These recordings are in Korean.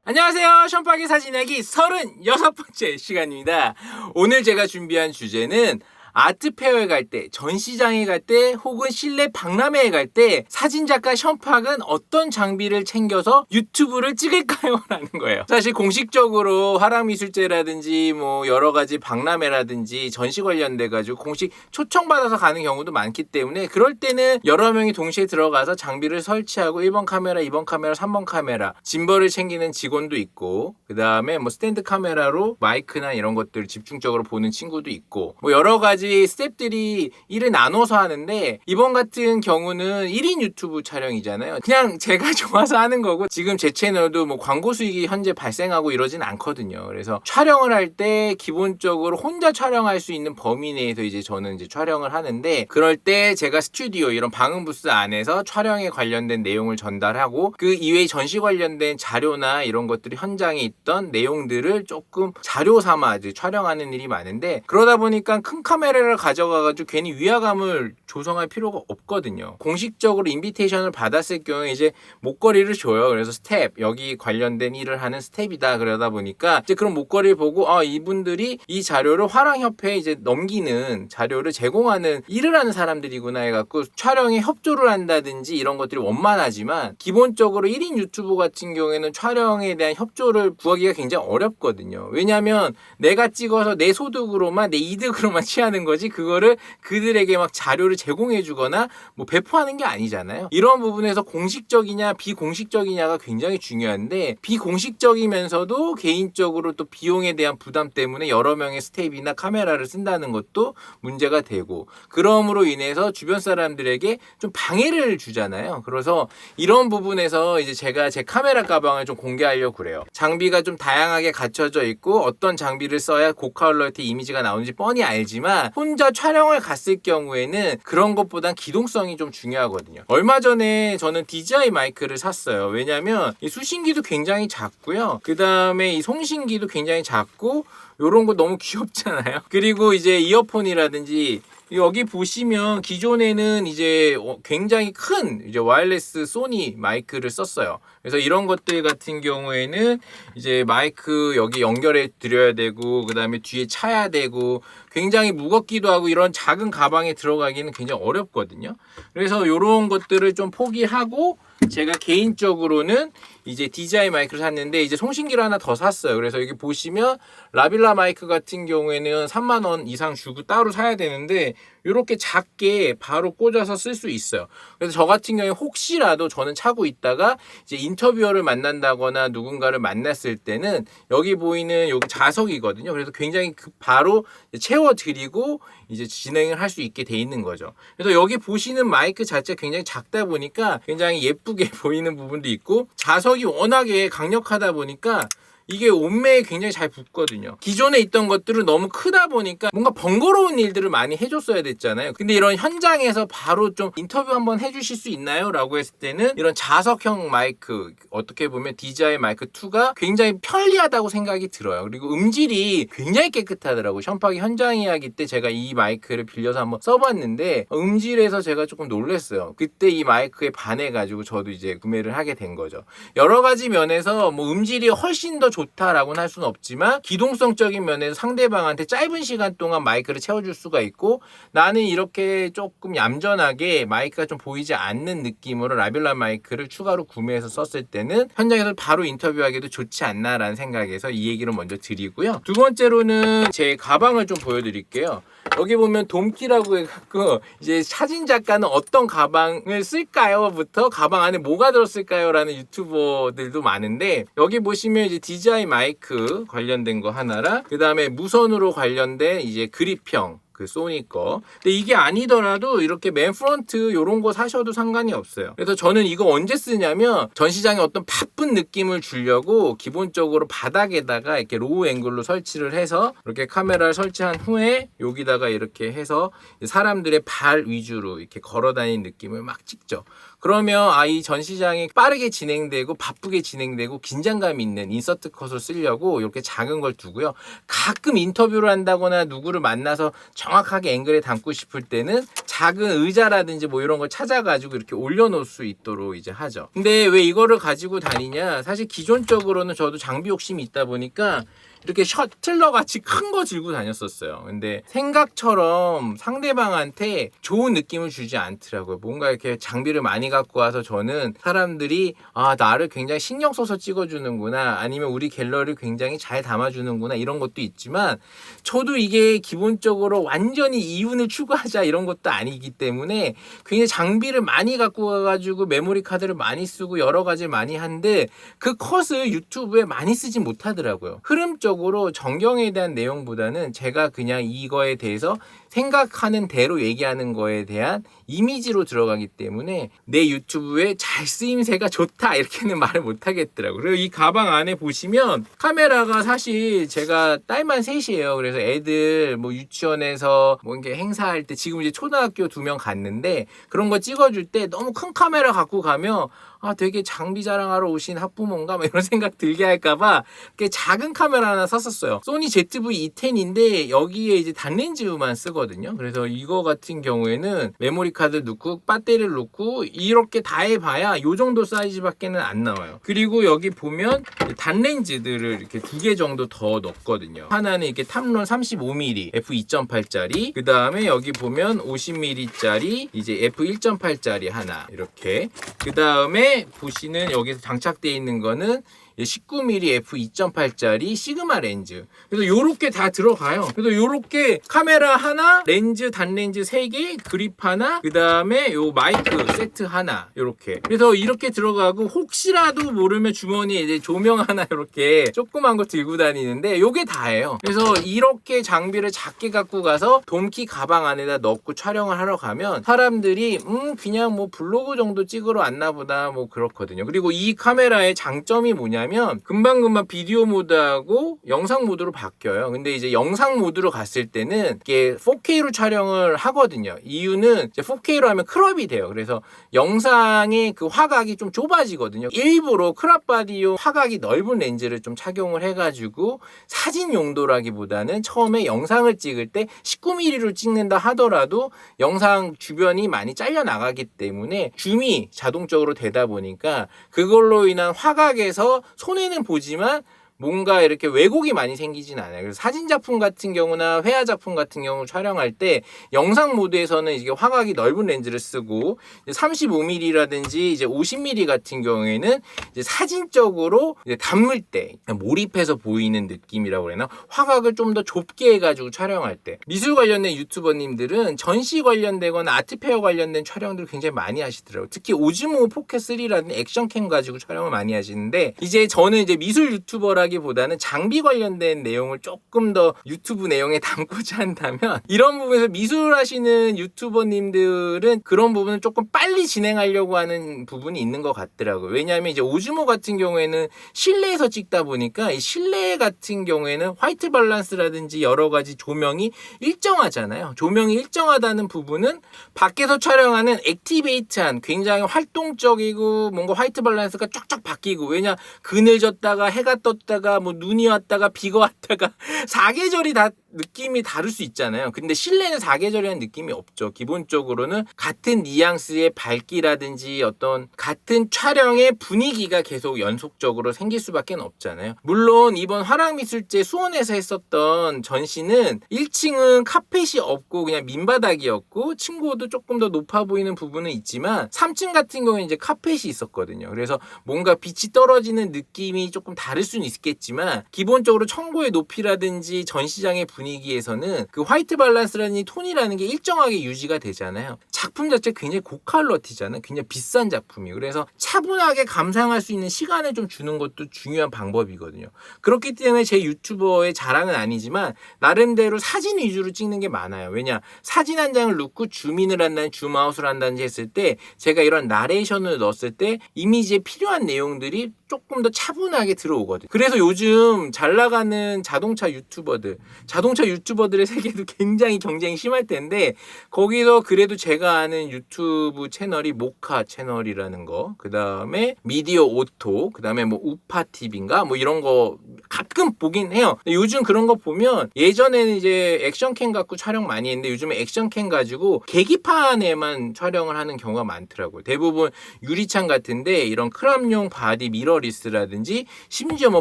안녕하세요. 션박이 사진야기 36번째 시간입니다. 오늘 제가 준비한 주제는 아트페어에 갈 때, 전시장에 갈 때, 혹은 실내 박람회에 갈 때 사진작가 션팍은 어떤 장비를 챙겨서 유튜브를 찍을까요? 라는 거예요. 사실 공식적으로 화랑미술제라든지 뭐 여러 가지 박람회라든지 전시 관련돼 가지고 공식 초청받아서 가는 경우도 많기 때문에 그럴 때는 여러 명이 동시에 들어가서 장비를 설치하고 1번 카메라, 2번 카메라, 3번 카메라, 짐벌을 챙기는 직원도 있고, 그 다음에 뭐 스탠드 카메라로 마이크나 이런 것들을 집중적으로 보는 친구도 있고, 뭐 여러 가지 스태프들이 일을 나눠서 하는데, 이번 같은 경우는 1인 유튜브 촬영이잖아요. 그냥 제가 좋아서 하는 거고, 지금 제 채널도 뭐 광고 수익이 현재 발생하고 이러진 않거든요. 그래서 촬영을 할 때 기본적으로 혼자 촬영할 수 있는 범위 내에서 이제 저는 이제 촬영을 하는데, 그럴 때 제가 스튜디오 이런 방음 부스 안에서 촬영에 관련된 내용을 전달하고, 그 이외에 전시 관련된 자료나 이런 것들이 현장에 있던 내용들을 조금 자료 삼아 이제 촬영하는 일이 많은데, 그러다 보니까 큰 카메라를 가져가가지고 괜히 위화감을 조성할 필요가 없거든요. 공식적으로 인비테이션을 받았을 경우에 이제 목걸이를 줘요. 그래서 스텝, 여기 관련된 일을 하는 스텝이다. 그러다 보니까 이제 그런 목걸이를 보고 이분들이 이 자료를 화랑협회에 이제 넘기는 자료를 제공하는 일을 하는 사람들이구나 해갖고 촬영에 협조를 한다든지 이런 것들이 원만하지만, 기본적으로 1인 유튜브 같은 경우에는 촬영에 대한 협조를 구하기가 굉장히 어렵거든요. 왜냐하면 내가 찍어서 내 소득으로만, 내 이득으로만 취하는 거지, 그거를 그들에게 막 자료를 제공해 주거나 뭐 배포하는 게 아니잖아요. 이런 부분에서 공식적이냐 비공식적이냐가 굉장히 중요한데, 비공식적이면서도 개인적으로 또 비용에 대한 부담 때문에 여러 명의 스텝이나 카메라를 쓴다는 것도 문제가 되고, 그럼으로 인해서 주변 사람들에게 좀 방해를 주잖아요. 그래서 이런 부분에서 이제 제가 제 카메라 가방을 좀 공개하려고 그래요. 장비가 좀 다양하게 갖춰져 있고, 어떤 장비를 써야 고가 퀄리티 이미지가 나오는지 뻔히 알지만, 혼자 촬영을 갔을 경우에는 그런 것보단 기동성이 좀 중요하거든요. 얼마 전에 저는 DJI 마이크를 샀어요. 왜냐면 이 수신기도 굉장히 작고요. 그 다음에 이 송신기도 굉장히 작고, 요런 거 너무 귀엽잖아요. 그리고 이제 이어폰이라든지, 여기 보시면 기존에는 이제 굉장히 큰 이제 와이어리스 소니 마이크를 썼어요. 그래서 이런 것들 같은 경우에는 이제 마이크 여기 연결해 드려야 되고, 그 다음에 뒤에 차야 되고, 굉장히 무겁기도 하고, 이런 작은 가방에 들어가기는 굉장히 어렵거든요. 그래서 이런 것들을 좀 포기하고 제가 개인적으로는 이제 DJI 마이크를 샀는데, 이제 송신기를 하나 더 샀어요. 그래서 여기 보시면 라빌라 마이크 같은 경우에는 3만 원 이상 주고 따로 사야 되는데, 이렇게 작게 바로 꽂아서 쓸 수 있어요. 그래서 저 같은 경우에 혹시라도 저는 차고 있다가 이제 인터뷰어를 만난다거나 누군가를 만났을 때는 여기 보이는 여기 자석이거든요. 그래서 굉장히 바로 채워드리고 이제 진행을 할 수 있게 돼 있는 거죠. 그래서 여기 보시는 마이크 자체가 굉장히 작다 보니까 굉장히 예쁘게 보이는 부분도 있고, 자석이 워낙에 강력하다 보니까 이게 옷매에 굉장히 잘 붙거든요. 기존에 있던 것들은 너무 크다 보니까 뭔가 번거로운 일들을 많이 해줬어야 됐잖아요. 근데 이런 현장에서 바로 좀 인터뷰 한번 해주실 수 있나요? 라고 했을 때는 이런 자석형 마이크, 어떻게 보면 DJI 마이크 2가 굉장히 편리하다고 생각이 들어요. 그리고 음질이 굉장히 깨끗하더라고요. 션팍이 현장 이야기 때 제가 이 마이크를 빌려서 한번 써봤는데, 음질에서 제가 조금 놀랐어요. 그때 이 마이크에 반해가지고 저도 이제 구매를 하게 된 거죠. 여러 가지 면에서 뭐 음질이 훨씬 더 좋다라고는 할 수는 없지만, 기동성적인 면에서 상대방한테 짧은 시간 동안 마이크를 채워줄 수가 있고, 나는 이렇게 조금 얌전하게 마이크가 좀 보이지 않는 느낌으로 라빌라 마이크를 추가로 구매해서 썼을 때는 현장에서 바로 인터뷰하기도 좋지 않나라는 생각에서 이 얘기를 먼저 드리고요. 두 번째로는 제 가방을 좀 보여드릴게요. 여기 보면 돔키라고 해갖고, 이제 사진작가는 어떤 가방을 쓸까요? 부터 가방 안에 뭐가 들었을까요? 라는 유튜버들도 많은데, 여기 보시면 이제 DJI 마이크 관련된 거 하나랑, 그 다음에 무선으로 관련된 이제 그립형, 그 소니 거. 근데 이게 아니더라도 이렇게 맨 프론트 요런 거 사셔도 상관이 없어요. 그래서 저는 이거 언제 쓰냐면, 전시장에 어떤 바쁜 느낌을 주려고 기본적으로 바닥에다가 이렇게 로우 앵글로 설치를 해서, 이렇게 카메라를 설치한 후에 여기다가 이렇게 해서 사람들의 발 위주로 이렇게 걸어 다니는 느낌을 막 찍죠. 그러면 이 전시장이 빠르게 진행되고 바쁘게 진행되고 긴장감 있는 인서트 컷을 쓰려고 이렇게 작은 걸 두고요. 가끔 인터뷰를 한다거나 누구를 만나서 정확하게 앵글에 담고 싶을 때는 작은 의자라든지 뭐 이런 걸 찾아가지고 이렇게 올려놓을 수 있도록 이제 하죠. 근데 왜 이거를 가지고 다니냐? 사실 기존적으로는 저도 장비 욕심이 있다 보니까 이렇게 셔틀러 같이 큰 거 들고 다녔었어요. 근데 생각처럼 상대방한테 좋은 느낌을 주지 않더라고요. 뭔가 이렇게 장비를 많이 갖고 와서 저는 사람들이 나를 굉장히 신경 써서 찍어주는구나, 아니면 우리 갤러리를 굉장히 잘 담아주는구나, 이런 것도 있지만 저도 이게 기본적으로 완전히 이윤을 추구하자 이런 것도 아니기 때문에 굉장히 장비를 많이 갖고 와가지고 메모리 카드를 많이 쓰고 여러 가지를 많이 하는데 그 컷을 유튜브에 많이 쓰지 못하더라고요. 흐름적으로 전경에 대한 내용보다는 제가 그냥 이거에 대해서 생각하는 대로 얘기하는 거에 대한 이미지로 들어가기 때문에 내 유튜브에 잘 쓰임새가 좋다 이렇게는 말을 못 하겠더라고요. 그리고 이 가방 안에 보시면 카메라가 사실 제가 딸만 셋이에요. 그래서 애들 뭐 유치원에서 뭐 이렇게 행사할 때 지금 이제 초등학교 2명 갔는데 그런 거 찍어줄 때 너무 큰 카메라 갖고 가면 되게 장비 자랑하러 오신 학부모인가? 이런 생각 들게 할까봐 작은 카메라 하나 샀었어요. 소니 ZV-E10인데 여기에 이제 단렌즈만 쓰거든요. 그래서 이거 같은 경우에는 메모리 카드 넣고 배터리를 넣고 이렇게 다 해봐야 요 정도 사이즈밖에는 안 나와요. 그리고 여기 보면 단렌즈들을 이렇게 2개 정도 더 넣었거든요. 하나는 이렇게 탐론 35mm f2.8짜리, 그 다음에 여기 보면 50mm짜리 이제 f1.8짜리 하나, 이렇게. 그 다음에 보시는 여기서 장착되어 있는 거는 19mm f2.8짜리 시그마 렌즈. 그래서 요렇게 다 들어가요. 그래서 요렇게 카메라 하나, 렌즈, 단렌즈 3개, 그립 하나, 그 다음에 요 마이크 세트 하나, 요렇게. 그래서 이렇게 들어가고 혹시라도 모르면 주머니에 이제 조명 하나 이렇게 조그만 거 들고 다니는데 요게 다예요. 그래서 이렇게 장비를 작게 갖고 가서 돔키 가방 안에다 넣고 촬영을 하러 가면 사람들이 그냥 뭐 블로그 정도 찍으러 왔나 보다 뭐 그렇거든요. 그리고 이 카메라의 장점이 뭐냐면 금방금방 비디오 모드하고 영상 모드로 바뀌어요. 근데 이제 영상 모드로 갔을 때는 이게 4K로 촬영을 하거든요. 이유는 이제 4K로 하면 크롭이 돼요. 그래서 영상의 그 화각이 좀 좁아지거든요. 일부러 크롭 바디용 화각이 넓은 렌즈를 좀 착용을 해가지고 사진 용도라기보다는 처음에 영상을 찍을 때 19mm로 찍는다 하더라도 영상 주변이 많이 잘려 나가기 때문에 줌이 자동적으로 되다 보니까 그걸로 인한 화각에서 손해는 보지만 뭔가 이렇게 왜곡이 많이 생기진 않아요. 그래서 사진 작품 같은 경우나 회화 작품 같은 경우 촬영할 때 영상 모드에서는 이게 화각이 넓은 렌즈를 쓰고 35mm라든지 이제 50mm 같은 경우에는 이제 사진적으로 이제 담을 때 몰입해서 보이는 느낌이라고 그러나 화각을 좀 더 좁게 해가지고 촬영할 때 미술 관련된 유튜버님들은 전시 관련되거나 아트페어 관련된 촬영들을 굉장히 많이 하시더라고요. 특히 오즈모 포켓3라는 액션캠 가지고 촬영을 많이 하시는데 이제 저는 이제 미술 유튜버라 보다는 장비 관련된 내용을 조금 더 유튜브 내용에 담고자 한다면 이런 부분에서 미술하시는 유튜버님들은 그런 부분을 조금 빨리 진행하려고 하는 부분이 있는 것 같더라고요. 왜냐하면 이제 오즈모 같은 경우에는 실내에서 찍다 보니까 이 실내 같은 경우에는 화이트 밸런스라든지 여러 가지 조명이 일정하잖아요. 조명이 일정하다는 부분은 밖에서 촬영하는 액티베이트한 굉장히 활동적이고 뭔가 화이트 밸런스가 쫙쫙 바뀌고, 왜냐 그늘졌다가 해가 떴다가 뭐 눈이 왔다가 비가 왔다가 사계절이 다 느낌이 다를 수 있잖아요. 근데 실내는 사계절이라는 느낌이 없죠. 기본적으로는 같은 뉘앙스의 밝기라든지 어떤 같은 촬영의 분위기가 계속 연속적으로 생길 수밖에 없잖아요. 물론 이번 화랑미술제 수원에서 했었던 전시는 1층은 카펫이 없고 그냥 민바닥이었고 층고도 조금 더 높아 보이는 부분은 있지만 3층 같은 경우에 이제 카펫이 있었거든요. 그래서 뭔가 빛이 떨어지는 느낌이 조금 다를 수는 있겠지만 기본적으로 청고의 높이라든지 전시장의 분위기에서는 그 화이트 밸런스라는 톤이라는 게 일정하게 유지가 되잖아요. 작품 자체 굉장히 고퀄러티잖아요. 굉장히 비싼 작품이에요. 그래서 차분하게 감상할 수 있는 시간을 좀 주는 것도 중요한 방법이거든요. 그렇기 때문에 제 유튜버의 자랑은 아니지만 나름대로 사진 위주로 찍는 게 많아요. 왜냐, 사진 한 장을 넣고 줌인을 한다든지 줌아웃을 한다든지 했을 때 제가 이런 나레이션을 넣었을 때 이미지에 필요한 내용들이 조금 더 차분하게 들어오거든요. 그래서 요즘 잘 나가는 자동차 유튜버들, 자동차 자동차 유튜버들의 세계도 굉장히 경쟁이 심할 텐데 거기서 그래도 제가 아는 유튜브 채널이 모카 채널이라는 거, 그 다음에 미디어 오토, 그 다음에 뭐 우파TV인가 뭐 이런 거 가끔 보긴 해요. 요즘 그런 거 보면 예전에는 이제 액션캠 갖고 촬영 많이 했는데 요즘에 액션캠 가지고 계기판에만 촬영을 하는 경우가 많더라고요. 대부분 유리창 같은데 이런 크롭용 바디 미러리스라든지 심지어 뭐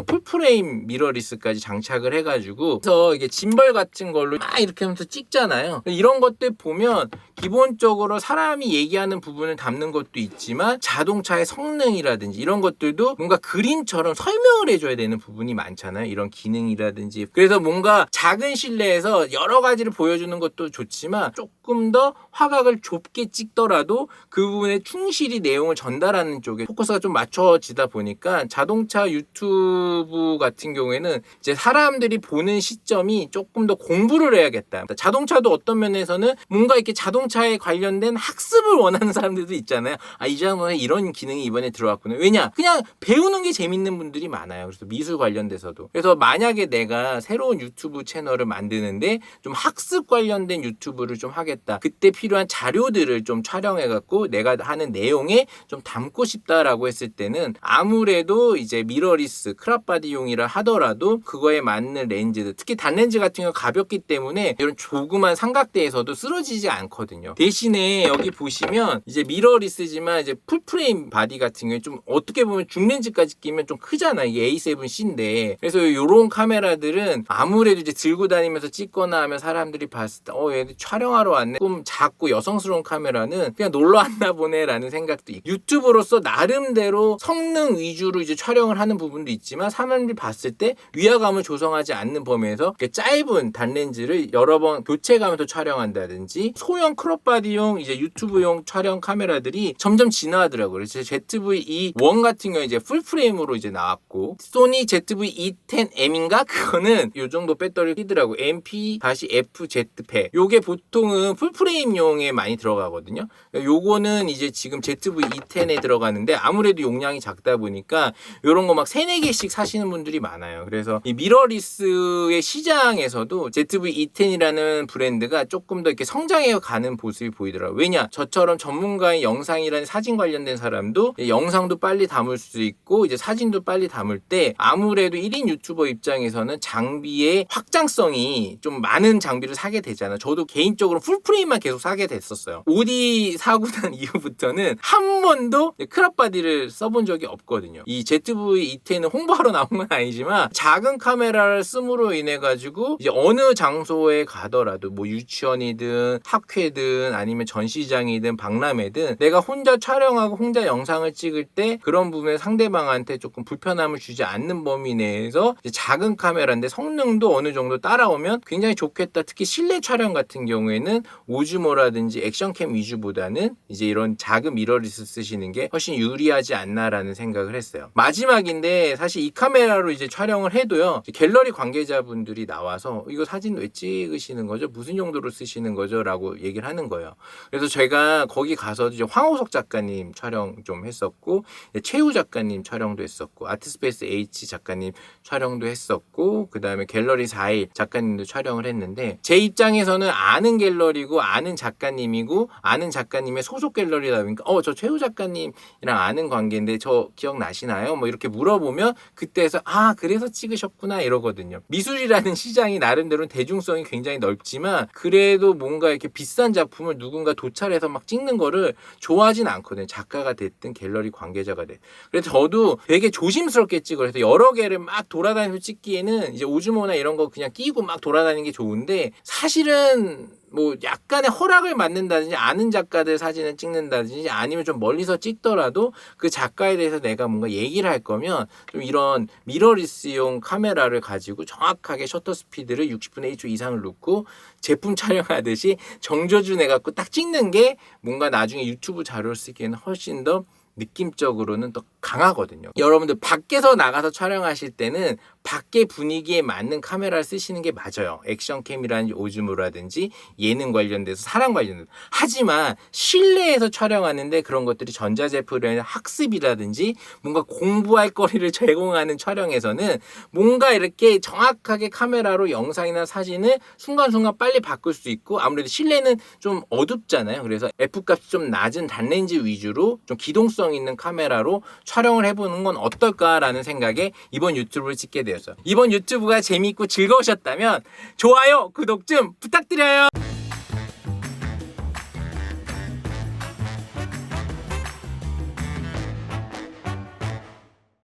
풀프레임 미러리스까지 장착을 해가지고 그래서 이게 짐벌 같은 걸로 막 이렇게 하면서 찍잖아요. 이런 것들 보면 기본적으로 사람이 얘기하는 부분을 담는 것도 있지만 자동차의 성능이라든지 이런 것들도 뭔가 그림처럼 설명을 해줘야 되는 부분이 많잖아요. 이런 기능이라든지. 그래서 뭔가 작은 실내에서 여러 가지를 보여주는 것도 좋지만 조금 더 화각을 좁게 찍더라도 그 부분에 충실히 내용을 전달하는 쪽에 포커스가 좀 맞춰지다 보니까 자동차 유튜브 같은 경우에는 이제 사람들이 보는 시점이 조금 더 공부를 해야겠다. 자동차도 어떤 면에서는 뭔가 이렇게 자동차에 관련된 학습을 원하는 사람들도 있잖아요. 아, 이 자동차에 이런 기능이 이번에 들어왔구나. 왜냐? 그냥 배우는 게 재밌는 분들이 많아요. 그래서 미술 관련돼서도. 그래서 만약에 내가 새로운 유튜브 채널을 만드는데 좀 학습 관련된 유튜브를 좀 하겠다. 그때 필요한 자료들을 좀 촬영해갖고 내가 하는 내용에 좀 담고 싶다라고 했을 때는 아무래도 이제 미러리스, 크롭바디용이라 하더라도 그거에 맞는 렌즈들, 특히 단렌즈 같은 경우 가볍기 때문에 이런 조그만 삼각대에서도 쓰러지지 않거든요. 대신에 여기 보시면 이제 미러리스지만 이제 풀프레임 바디 같은 경우에 좀 어떻게 보면 줌렌즈까지 끼면 좀 크잖아. 이게 A7C인데. 그래서 이런 카메라들은 아무래도 이제 들고 다니면서 찍거나 하면 사람들이 봤을 때 얘들 촬영하러 왔네. 좀 작고 여성스러운 카메라는 그냥 놀러 왔나 보네라는 생각도 있고, 유튜브로서 나름대로 성능 위주로 이제 촬영을 하는 부분도 있지만 사람들이 봤을 때 위화감을 조성하지 않는 범위에서 짧은 단렌즈를 여러 번 교체가면서 촬영한다든지 소형 크롭바디용 이제 유튜브용 촬영 카메라들이 점점 진화하더라고요. 그래서 ZV-E1 같은 경우 이제 풀프레임으로 이제 나왔고, 소니 ZV-E10M인가 그거는 요 정도 배터리를 끼더라고. MP-FZ100. 요게 보통은 풀프레임용에 많이 들어가거든요. 요거는 이제 지금 ZV-E10에 들어가는데 아무래도 용량이 작다 보니까 요런 거 막 3, 4개씩 사시는 분들이 많아요. 그래서 이 미러리스의 시장에서도 ZV-E10이라는 브랜드가 조금 더 이렇게 성장해 가는 모습이 보이더라고요. 왜냐? 저처럼 전문가의 영상이라는 사진 관련된 사람도 영상도 빨리 담을 수 있고 이제 사진도 빨리 담을 때 아무래도 1인 유튜버 입장에서는 장비의 확장성이 좀 많은 장비를 사게 되잖아요. 저도 개인적으로 풀프레임만 계속 사게 됐었어요. 오디 사고 난 이후부터는 한 번도 크롭바디를 써본 적이 없거든요. 이 ZV-E10은 홍보하러 나온 건 아니지만 작은 카메라를 씀으로 인해 가지고 이제 어느 장소에 가더라도 뭐 유치원이든 학회든 아니면 전시장이든 박람회든 내가 혼자 촬영하고 혼자 영상을 찍을 때 그런 부분에 상대방한테 조금 불편함을 주지 않는 범위 내에서 이제 작은 카메라인데 성능도 어느 정도 따라오면 굉장히 좋겠다. 특히 실내 촬영 같은 경우에는 오즈모라든지 액션캠 위주보다는 이제 이런 작은 미러리스 쓰시는 게 훨씬 유리하지 않나라는 생각을 했어요. 마지막인데 사실 이 카메라로 이제 촬영을 해도요, 갤러리 관계자분들이 나와서 이거 사진 왜 찍으시는 거죠? 무슨 용도로 쓰시는 거죠? 라고 얘기를 하는 거예요. 그래서 제가 거기 가서 이제 황호석 작가님 촬영 좀 했었고, 최우 작가님 촬영도 했었고, 아트스페이스 H 작가님 촬영도 했었고, 그 다음에 갤러리 4일 작가님도 촬영을 했는데, 제 입장에서는 아는 갤러리고 아는 작가님이고 아는 작가님의 소속 갤러리다 보니까 저 최우 작가님이랑 아는 관계인데 저 기억나시나요? 뭐 이렇게 물어보면 그때에서 그래서 찍으셨구나 이러거든요. 미술이라는 시장이 나름대로 대중성이 굉장히 넓지만 그래도 뭔가 이렇게 비싼 작품을 누군가 도찰해서 막 찍는 거를 좋아하진 않거든요. 작가가 됐든 갤러리 관계자가 됐든. 그래서 저도 되게 조심스럽게 찍어요. 그래서 여러 개를 막 돌아다니면서 찍기에는 이제 오즈모나 이런 거 그냥 끼고 막 돌아다니는 게 좋은데, 사실은 뭐 약간의 허락을 받는다든지 아는 작가들 사진을 찍는다든지 아니면 좀 멀리서 찍더라도 그 작가에 대해서 내가 뭔가 얘기를 할 거면 좀 이런 미러리스용 카메라를 가지고 정확하게 셔터 스피드를 60분의 1초 이상을 놓고 제품 촬영하듯이 정조준 해갖고 딱 찍는 게 뭔가 나중에 유튜브 자료를 쓰기에는 훨씬 더 느낌적으로는 더 강하거든요. 여러분들 밖에서 나가서 촬영하실 때는 밖의 분위기에 맞는 카메라를 쓰시는 게 맞아요. 액션캠이라든지 오즈모라든지 예능 관련돼서 사람 관련돼서. 하지만 실내에서 촬영하는데 그런 것들이 전자제품이나 학습이라든지 뭔가 공부할 거리를 제공하는 촬영에서는 뭔가 이렇게 정확하게 카메라로 영상이나 사진을 순간순간 빨리 바꿀 수 있고, 아무래도 실내는 좀 어둡잖아요. 그래서 F값이 좀 낮은 단렌즈 위주로 좀 기동성 있는 카메라로 촬영을 해보는 건 어떨까라는 생각에 이번 유튜브를 찍게 되었어요. 이번 유튜브가 재미있고 즐거우셨다면 좋아요, 구독 좀 부탁드려요.